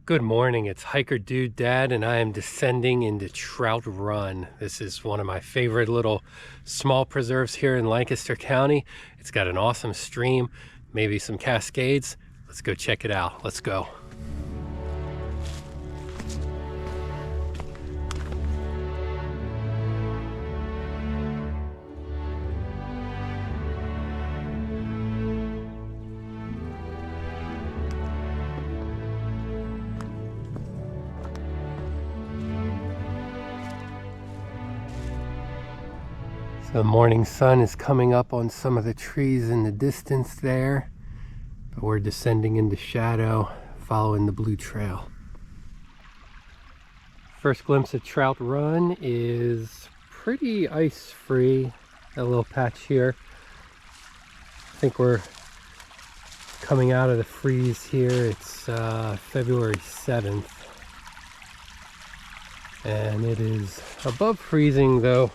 Good morning, it's Hiker Dude Dad, and I am descending into Trout Run. This is one of my favorite little small preserves here in Lancaster County. It's got an awesome stream, maybe some cascades. Let's go check it out. Let's go. The morning sun is coming up on some of the trees in the distance there, but we're descending into shadow, following the blue trail. First glimpse of Trout Run is pretty ice-free. That little patch here. I think we're coming out of the freeze here. It's February 7th, and it is above freezing though.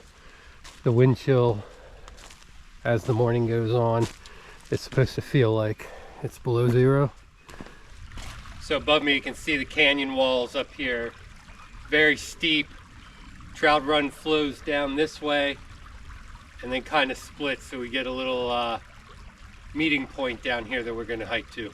The wind chill as the morning goes on, it's supposed to feel like it's below zero. So above me you can see the canyon walls up here, very steep. Trout Run flows down this way and then kind of splits, so we get a little meeting point down here that we're going to hike to.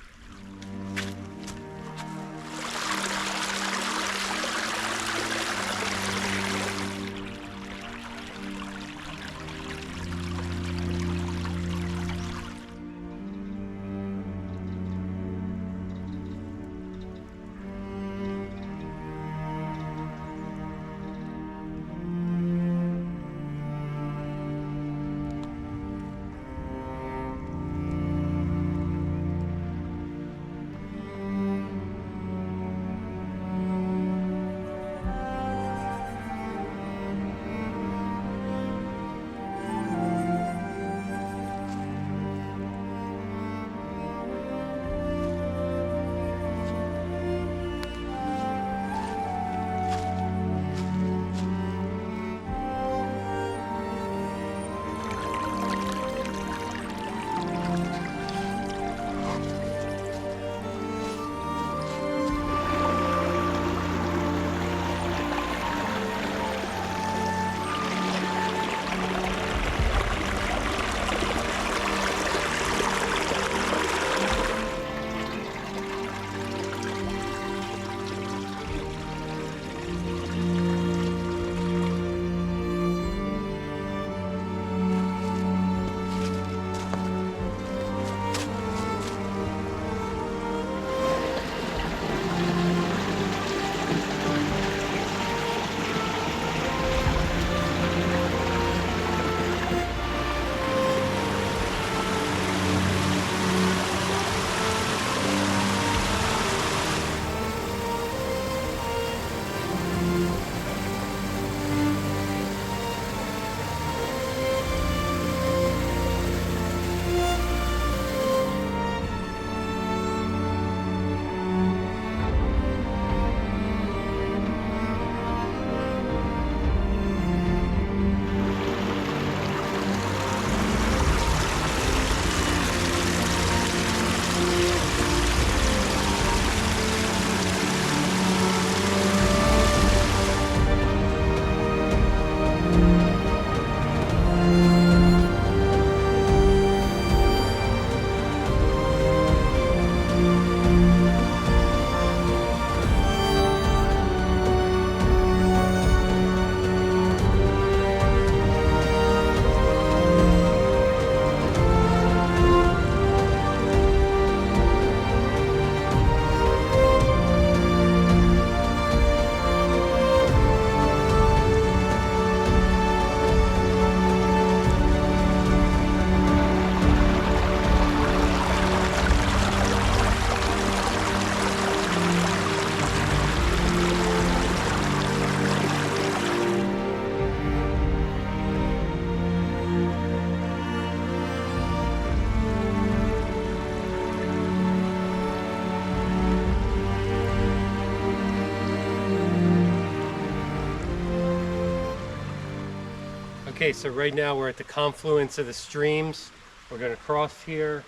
Okay, so right now we're at the confluence of the streams. We're going to cross here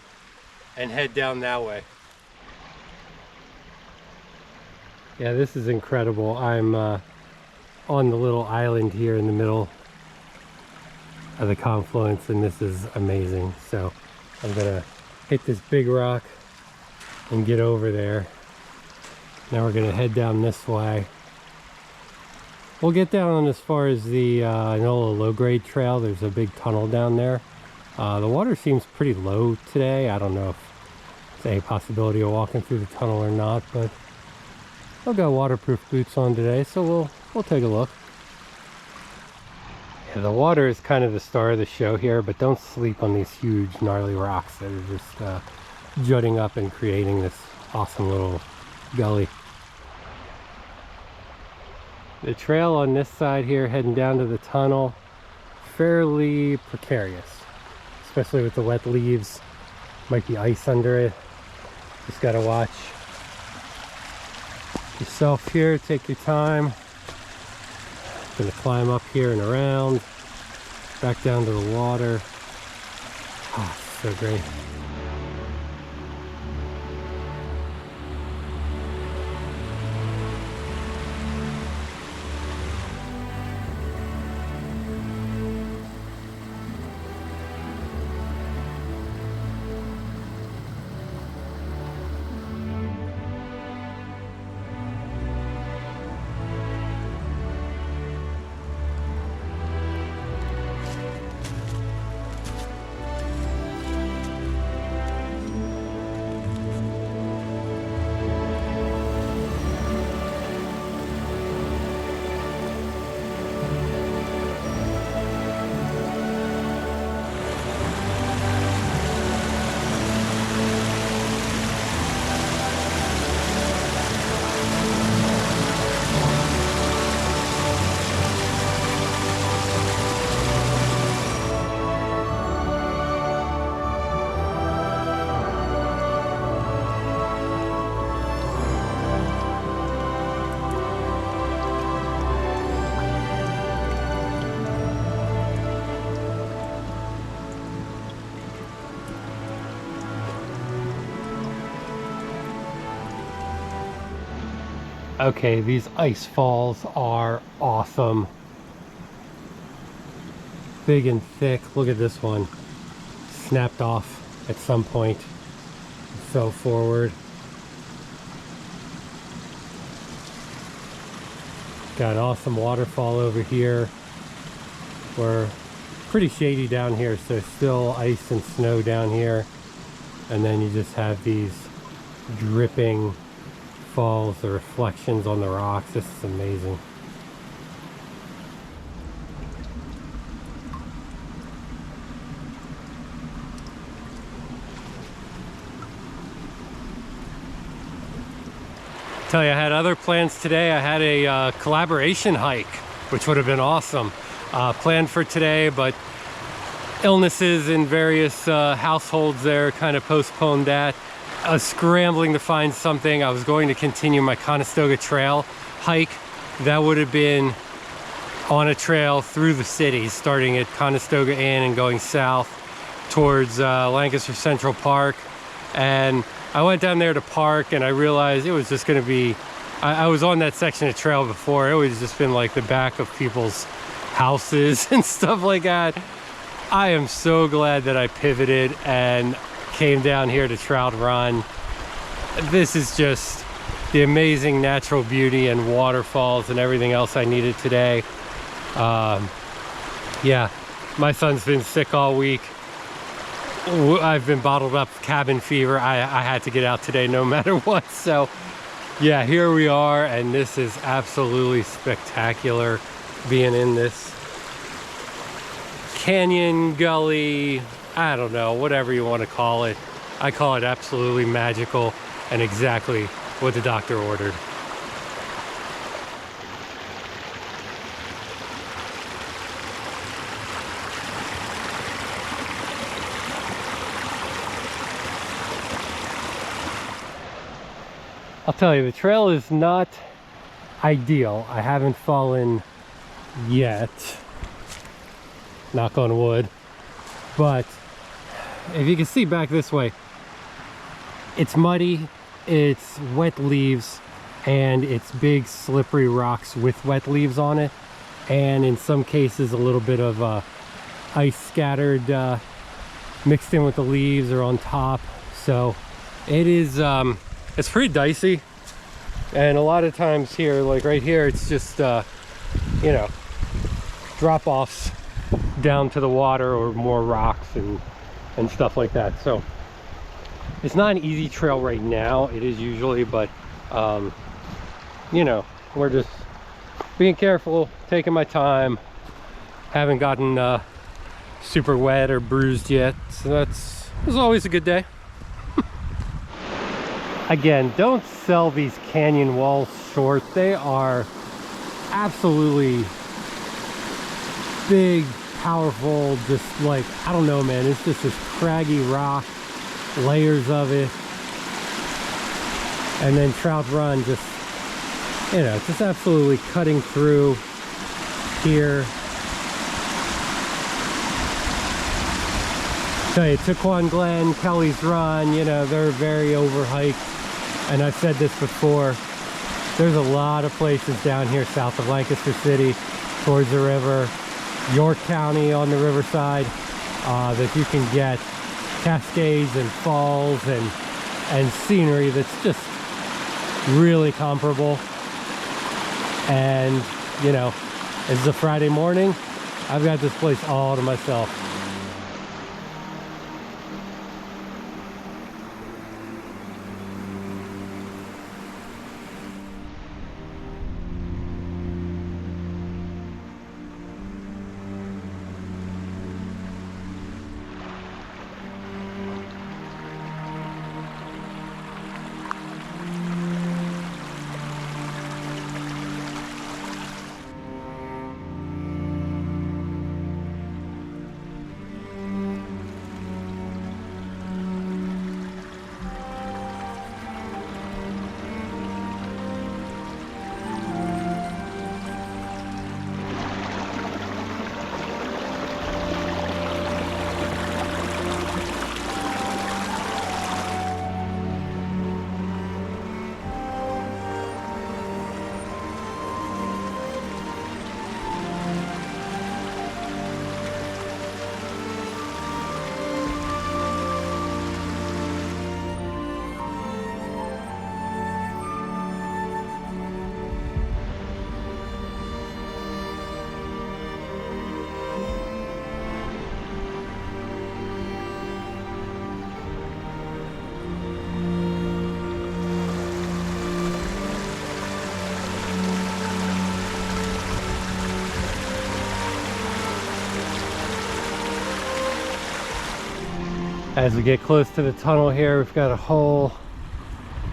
and head down that way. Yeah, this is incredible. I'm on the little island here in the middle of the confluence, and this is amazing. So I'm gonna hit this big rock and get over there. Now we're gonna head down this way. We'll get down as far as the Enola Low Grade Trail. There's a big tunnel down there. The water seems pretty low today. I don't know if there's any possibility of walking through the tunnel or not, but I've got waterproof boots on today, so we'll take a look. Yeah, the water is kind of the star of the show here, but don't sleep on these huge gnarly rocks that are just jutting up and creating this awesome little gully. The trail on this side here heading down to the tunnel, fairly precarious, especially with the wet leaves. Might be ice under it. Just gotta watch yourself here, take your time. Gonna climb up here and around, back down to the water. Oh, so great. Okay, these ice falls are awesome. Big and thick. Look at this one. Snapped off at some point. Fell forward. Got an awesome waterfall over here. We're pretty shady down here, so still ice and snow down here. And then you just have these dripping falls, the reflections on the rocks. This is amazing. Tell you, I had other plans today. I had a collaboration hike, which would have been awesome. Planned for today, but illnesses in various households there kind of postponed that. I was scrambling to find something. I was going to continue my Conestoga Trail hike. That would have been on a trail through the city, starting at Conestoga Inn and going south towards Lancaster Central Park. And I went down there to park, and I realized it was just going to be, I was on that section of trail before. It was just been like the back of people's houses and stuff like that. I am so glad that I pivoted and came down here to Trout Run. This is just the amazing natural beauty and waterfalls and everything else I needed today. Yeah, my son's been sick all week. I've been bottled up, cabin fever. I had to get out today no matter what. So yeah, here we are, and this is absolutely spectacular being in this canyon, gully, I don't know, whatever you want to call it. I call it absolutely magical and exactly what the doctor ordered. I'll tell you, the trail is not ideal. I haven't fallen yet, knock on wood, but if you can see back this way, it's muddy, it's wet leaves, and it's big slippery rocks with wet leaves on it, and in some cases a little bit of ice scattered mixed in with the leaves or on top. So it is it's pretty dicey, and a lot of times here, like right here, it's just you know, drop-offs down to the water or more rocks and stuff like that. So it's not an easy trail right now. It is usually, but you know, we're just being careful, taking my time. Haven't gotten super wet or bruised yet, so that's always a good day. Again, don't sell these canyon walls short. They are absolutely big, powerful, just like, I don't know, man, it's just this craggy rock, layers of it, and then Trout Run just, you know, just absolutely cutting through here. Tell you, Taquan Glen, Kelly's Run, you know, they're very overhiked, and I've said this before, there's a lot of places down here south of Lancaster City towards the river, York County on the riverside, that you can get cascades and falls and scenery that's just really comparable. And you know, it's a Friday morning, I've got this place all to myself. As we get close to the tunnel here, we've got a whole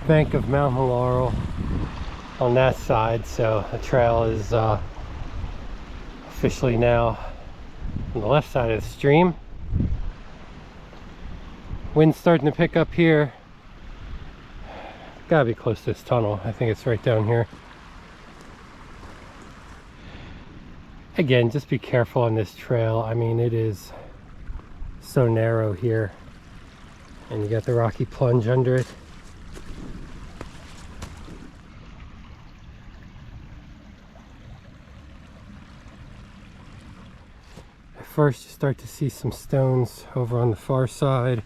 bank of mountain laurel on that side, so the trail is officially now on the left side of the stream. Wind's starting to pick up here. Gotta be close to this tunnel. I think it's right down here. Again, just be careful on this trail. I mean, it is so narrow here, and you got the rocky plunge under it. At first you start to see some stones over on the far side,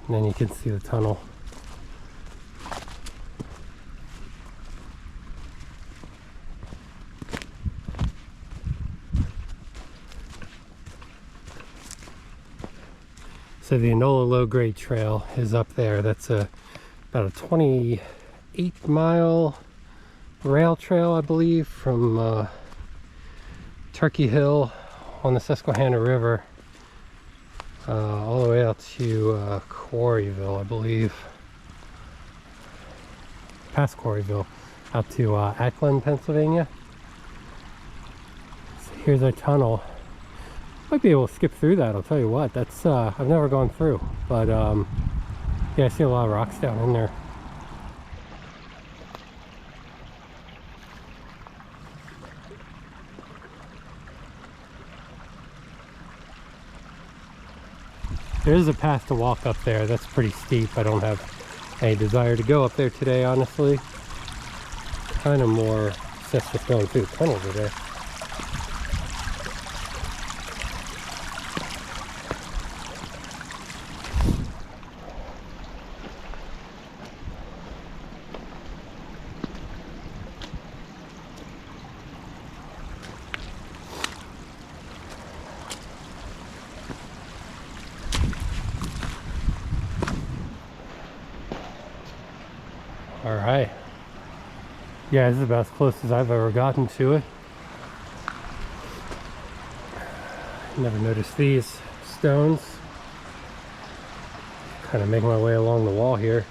and then you can see the tunnel. So the Enola Low Grade Trail is up there. That's about a 28-mile rail trail, I believe, from Turkey Hill on the Susquehanna River all the way out to Quarryville, I believe. Past Quarryville, out to Ackland, Pennsylvania. So here's our tunnel. Might be able to skip through that, I'll tell you what. That's I've never gone through, but yeah, I see a lot of rocks down in there. There is a path to walk up there. That's pretty steep. I don't have any desire to go up there today, honestly. Kind of more obsessed with going through the tunnel today. All right. Yeah, this is about as close as I've ever gotten to it. Never noticed these stones. Kind of making my way along the wall here.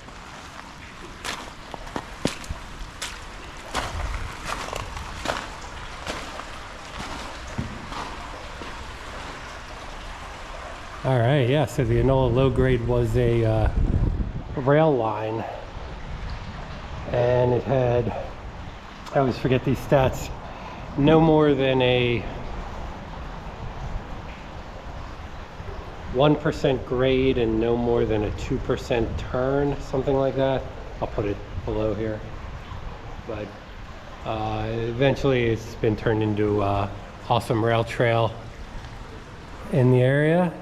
All right, yeah, so the Enola Low Grade was a rail line, and it had, I always forget these stats, no more than a 1% grade and no more than a 2% turn, something like that. I'll put it below here. But eventually it's been turned into an awesome rail trail in the area.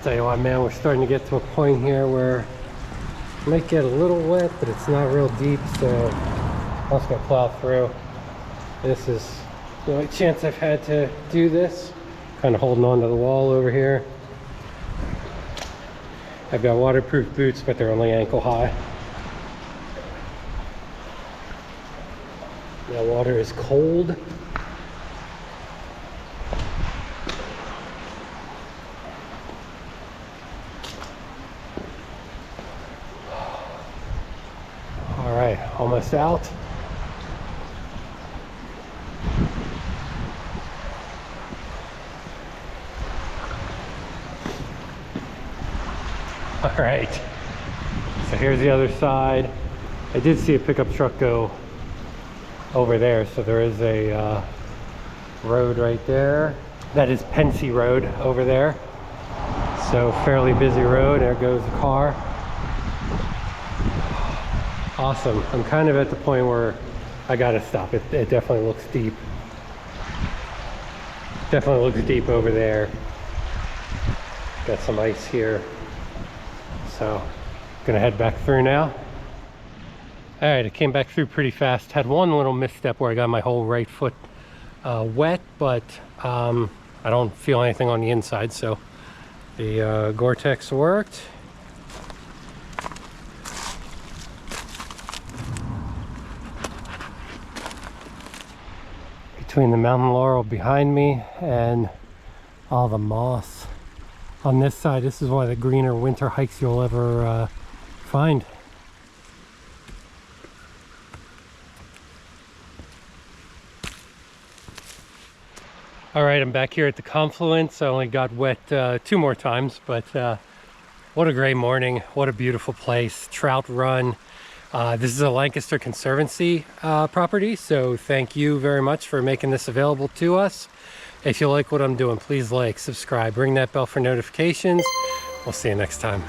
Tell you what, man, we're starting to get to a point here where it might get a little wet, but it's not real deep, so I'm just gonna plow through. This is the only chance I've had to do this. Kind of holding on to the wall over here. I've got waterproof boots, but they're only ankle high. The water is cold. All right, almost out. All right, so here's the other side. I did see a pickup truck go over there, so there is a road right there. That is Pensy Road over there. So fairly busy road. There goes the car. Awesome. I'm kind of at the point where I gotta stop. It definitely looks deep. Definitely looks deep over there. Got some ice here. So gonna head back through now. All right, I came back through pretty fast. Had one little misstep where I got my whole right foot wet, but I don't feel anything on the inside, so the Gore-Tex worked. Between the mountain laurel behind me and all the moss on this side, this is one of the greener winter hikes you'll ever find. All right, I'm back here at the Confluence. I only got wet 2 more times, but what a great morning. What a beautiful place. Trout Run. This is a Lancaster Conservancy property, so thank you very much for making this available to us. If you like what I'm doing, please like, subscribe, ring that bell for notifications. We'll see you next time.